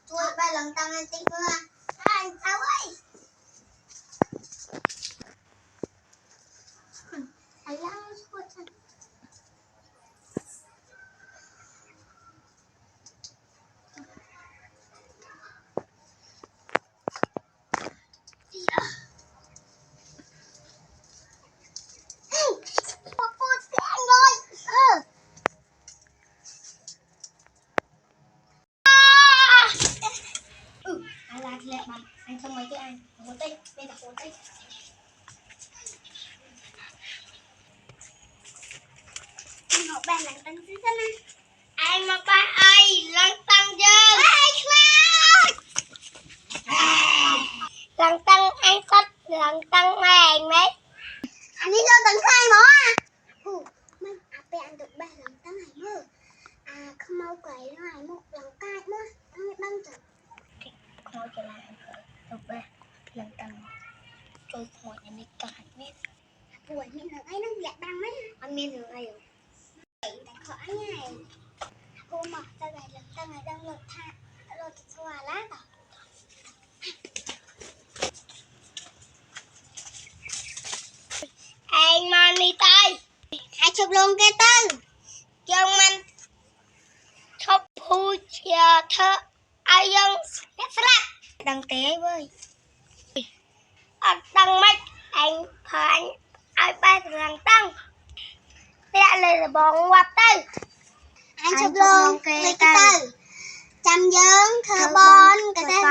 Tôi 3 lần tăng lên tí mưa. Anh sao ơi? Anh lắm suốt chân. Anh không mấy cái anh muốn tích bên cả muốn tích anh học bài lần tăng chứ anh anh mà ba ai lần tăng chưa lần tăng anh sách lần tăng hàng mấy anh đi cho tận 2 mỏ mình anh được 3 lần tăng hàng mơ không mau quậy lại một lần cay nữa anh đăng trở không trở lại được 3 lần tăng tôi hỏi anh đi cài biết buổi miệng là ấy nó dạy băng mấy anh miên được ai rồi đặt khỏi ngay cô mà ta này lần ta này đang lột tha lột xòa lá rồi anh money tay ai chụp luôn cái tư dân mình chụp phu chia thơ ai dân nét sạch đăng tế với đăng mấy anh phải ai ba lần tăng lại là bọn quạt tư anh chụp luôn cái tư chăm dân thơ bon cái tư